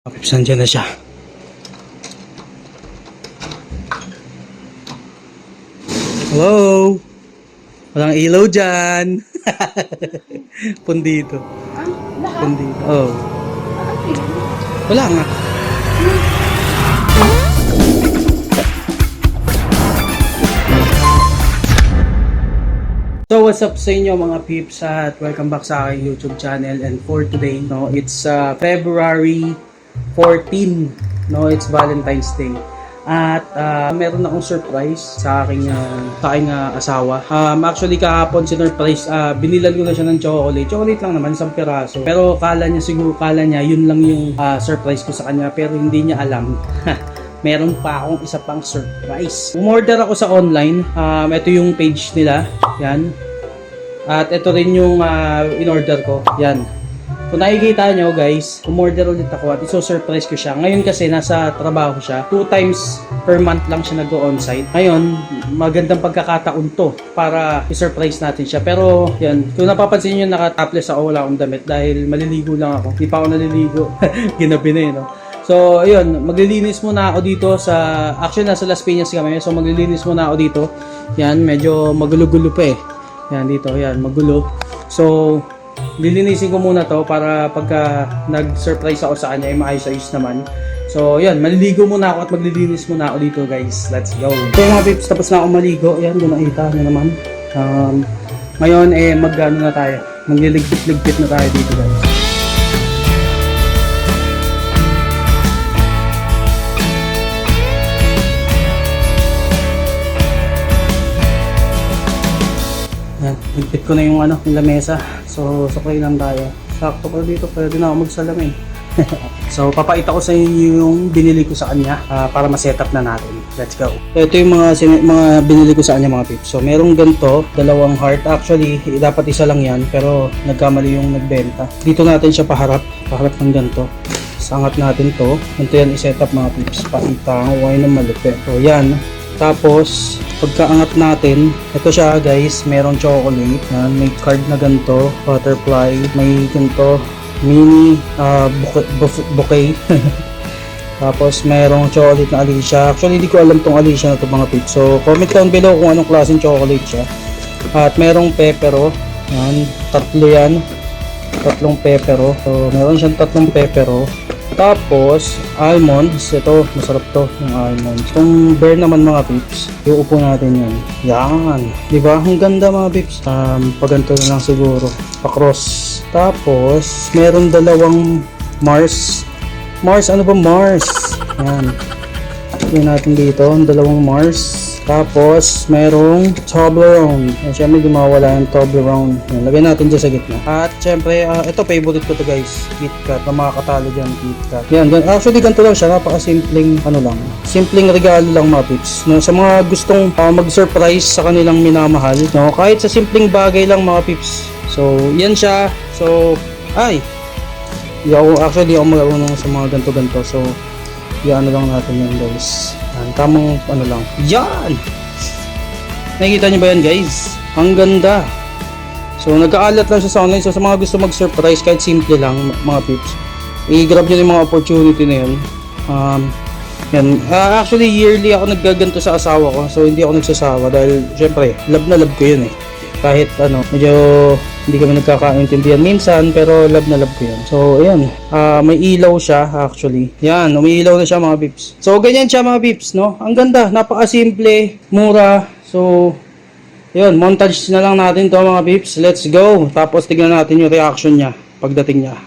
Pips, nandiyan na siya. Hello? Walang ilaw dyan. Pundito. Pundito. Oh. Wala nga. So what's up sa inyo mga peeps at welcome back sa aking YouTube channel. And for today, no, it's February 14, no, it's Valentine's Day. At meron akong surprise sa aking asawa. Actually kahapon sinurprise, binilan ko na siya ng chocolate. Chocolate lang naman, isang piraso. Pero kala niya yun lang yung surprise ko sa kanya, pero hindi niya alam. Meron pa akong isa pang surprise. Umorder ako sa online. Ito yung page nila. Yan. At ito rin yung in-order ko. Yan. Kung nakikita nyo guys, umorder ulit ako at iso-surprise ko siya. Ngayon kasi nasa trabaho siya. 2 times per month lang siya nag-o-onsite. Ngayon, magandang pagkakataon to para i-surprise natin siya. Pero yan, kung napapansin nyo naka-topless ako, wala akong damit dahil maliligo lang ako. Hindi pa ako naliligo. Ginabi na no? So, ayun, maglilinis muna ako dito sa... Actually, nasa Las Piñas kami. So, maglilinis muna ako dito. Yan, medyo magulo-gulo pa eh. Yan, dito. Yan, magulo. So, lilinisin ko muna to para pagka nag-surprise ako sa kanya ay maayos-ayos naman. So, yan, maliligo muna ako at maglilinis muna ako dito, guys. Let's go. So, mga pips, tapos na ako maligo. Yan, doon nakita nyo naman. Ngayon, mag-ano na tayo. Magliligpit-ligpit na tayo dito, guys. Ligpit ko na yung yung lamesa. So, sakay lang tayo. Sakto ko dito, pwede na ako magsalamin. So, papakita ko sa inyo yung binili ko sa kanya para ma-setup na natin. Let's go. Ito yung mga binili ko sa kanya mga pips. So, merong ganito, dalawang heart. Actually, dapat isa lang yan, pero nagkamali yung nagbenta. Dito natin siya paharap ng ganito. Sangat natin to. Ganito yan i-setup mga pips. Pakita ang why na malupit. So, yan. Tapos, pagkaangat natin, ito siya guys, merong chocolate, yan, may card na ganito, butterfly, may ganito, mini bouquet. Tapos, merong chocolate na Alicia. Actually, hindi ko alam tong Alicia na to mga pips. So, comment down below kung anong klaseng chocolate siya. At merong pepero, yan, tatlo yan, tatlong pepero. So, meron siyang tatlong pepero. Tapos, almonds. Ito, masarap to, yung almonds. Itong bear naman mga pips, iuupo natin yan. Yan. Diba? Ang ganda mga pips. Paganto na lang siguro. Pa-cross. Tapos, meron dalawang Mars. Mars, ano ba Mars? Yan. Tignan natin dito, ang dalawang Mars. Tapos, merong Toblerone. Siyempre, di mawala yung Toblerone. Yan, lagay natin dyan sa gitna. At, siyempre, ito, favorite ko to guys. KitKat. Na makakatalo dyan, KitKat. Yan, actually, ganito lang siya. Napaka-simpleng, simpleng regalo lang mga pips. No, sa mga gustong mag-surprise sa kanilang minamahal. No, kahit sa simpleng bagay lang mga pips. So, yan siya. So, di ako marunong sa mga ganto-ganto. So, yan lang natin yan guys. Yan, tamang lang. Yan! Nakikita nyo ba yan guys? Ang ganda. So nagkaalat lang siya sa online. So sa mga gusto mag-surprise, kahit simple lang mga pips, i-grab nyo yung mga opportunity na yun. Yan. Actually yearly ako naggaganto sa asawa ko. So hindi ako nagsasawa dahil syempre love na love ko yun eh. Kahit medyo hindi kami nagkakaintindihan minsan, pero love na love ko yun. So, ayan. May ilaw siya, actually. Yan, umiilaw na siya mga pips. So, ganyan siya mga pips, no? Ang ganda, napaka-simple, mura. So, yun, montage na lang natin to mga pips. Let's go. Tapos, tignan natin yung reaction niya pagdating niya.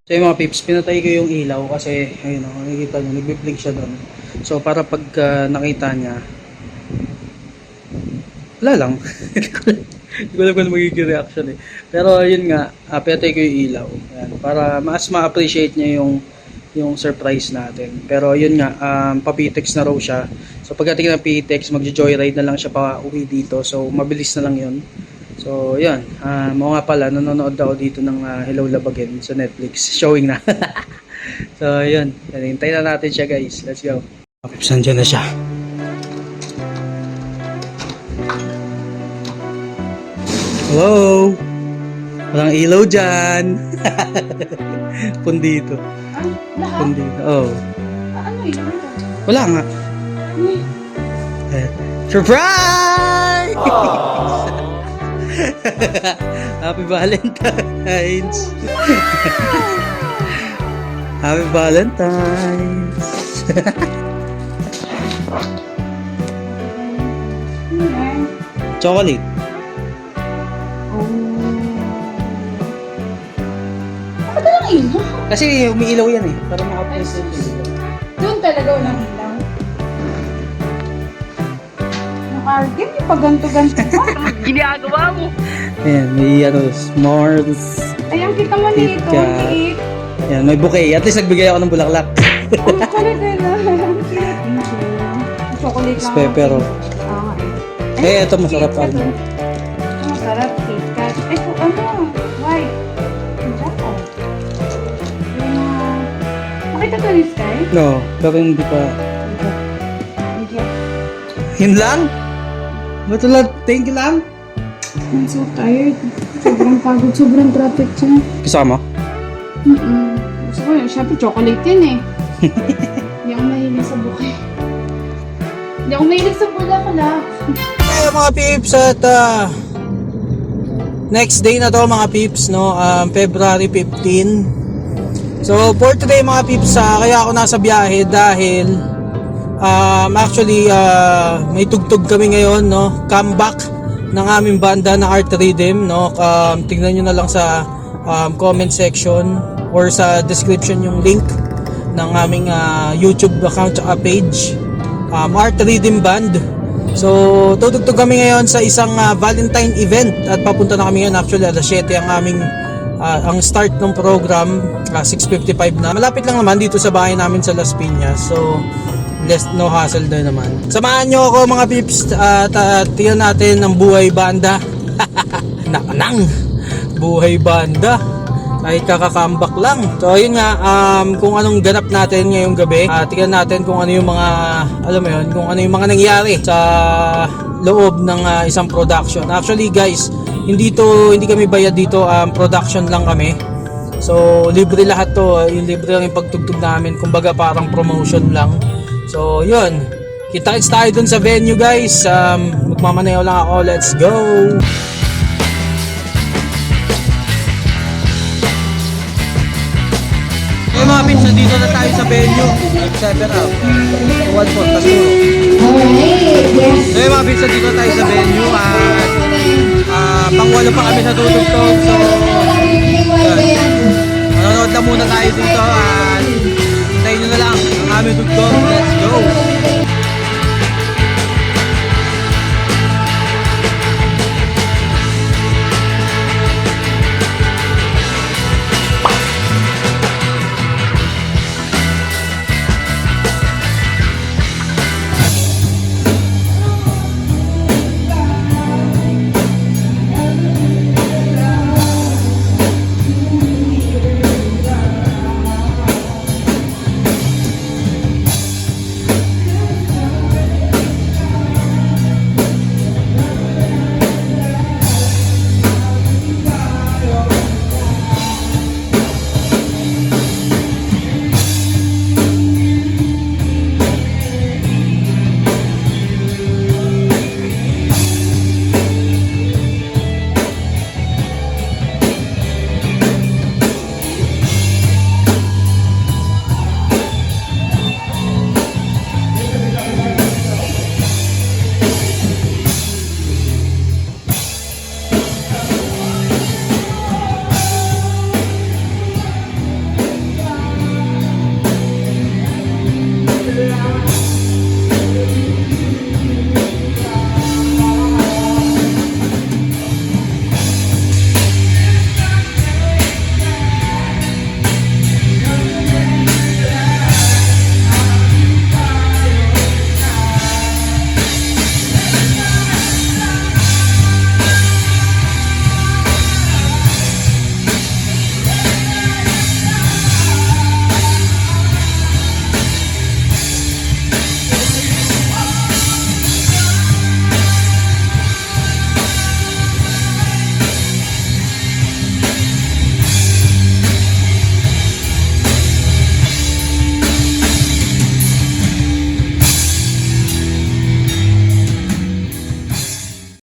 So yung mga pips, pinatay ko yung ilaw kasi ayun o, nakikita nyo, nagbi-blink siya doon. So para pag nakita niya, wala lang. Hindi ko alam kung ano magiging reaction eh. Pero yun nga, pinatay ko yung ilaw. Ayan, para mas ma-appreciate niya yung surprise natin. Pero yun nga, pa-PTEX na raw siya. So pagdating ng PTEX, magjo-joyride na lang siya pa uwi dito. So mabilis na lang yun. So, yun. Mo nga pala, nanonood daw dito ng Hello Love Again sa Netflix. Showing na. So, yun. Hintayin na natin siya, guys. Let's go. Nandiyan na siya. Hello? Walang ilaw dyan. Pundito. Lahat? Pundito. Oh. Ano yun? Wala nga. Surprise! Happy Valentine's! Happy Valentine's! Chocolate. Bakit lang ilaw? Kasi umiilaw yan eh. Para maka-present yung ilaw. Doon talaga walang ilaw. Nakargin, yung paganto-ganto pa. Ginagawa mo. Ayan, may s'mores. Ayan, kita mo nito. Tika. Liit. Ayan, may bouquet. At least nagbigay ako ng bulaklak. Ang kulit eh na. Ang cute. Thank you. Chocolate lang. Pero, eh. ito masarap pa. Ito masarap. KitKat. Eh, ano? White. Wow. Nakita to ni Sky? No, pero hindi pa. Thank you. Yun lang? Ba't wala? Thank you lang? I'm so tired. Sobrang pagod. Sobrang traffic siya. Kasama? Gusto ko yun. Siyempre, chocolate yun eh. Hindi ako mahilig sa bouquet. Hindi ako mahilig sa bulaklak. Hey mga peeps, at next day na to mga peeps, no? February 15. So for today mga peeps, kaya ako nasa biyahe dahil actually may tugtog kami ngayon, no? Comeback ng aming banda na Art Rhythm, no? Tingnan nyo na lang sa comment section or sa description yung link ng aming YouTube account at page, Art Rhythm Band. So tutugtog kami ngayon sa isang Valentine event at papunta na kami ngayon. Actually alas 7 ang aming ang start ng program, 6:55 na. Malapit lang naman dito sa bahay namin sa Las Piñas. So less no hassle na naman. Samahan nyo ako mga peeps at tingnan natin ang buhay banda. Nakanang buhay banda kahit kakakambak lang. So yun nga, kung anong ganap natin ngayong gabi, tingnan natin kung ano yung mga, alam mo yun, kung ano yung mga nangyari sa loob ng isang production. Actually guys, hindi kami bayad dito, production lang kami. So libre lahat to, yung libre lang yung pagtugtog namin, kumbaga parang promotion lang. So yun, kita-kits tayo dun sa venue guys. Magmamaneho lang ako, let's go! Hey mga pips, nandito na tayo sa venue. 7 up. 1 po, tas 2. So yung mga pips, nandito na tayo sa venue at pang-walo pa kami sa tutugtog. So, manonood na muna tayo dito at hintayin nyo na lang ang aming tugtog. Let's go!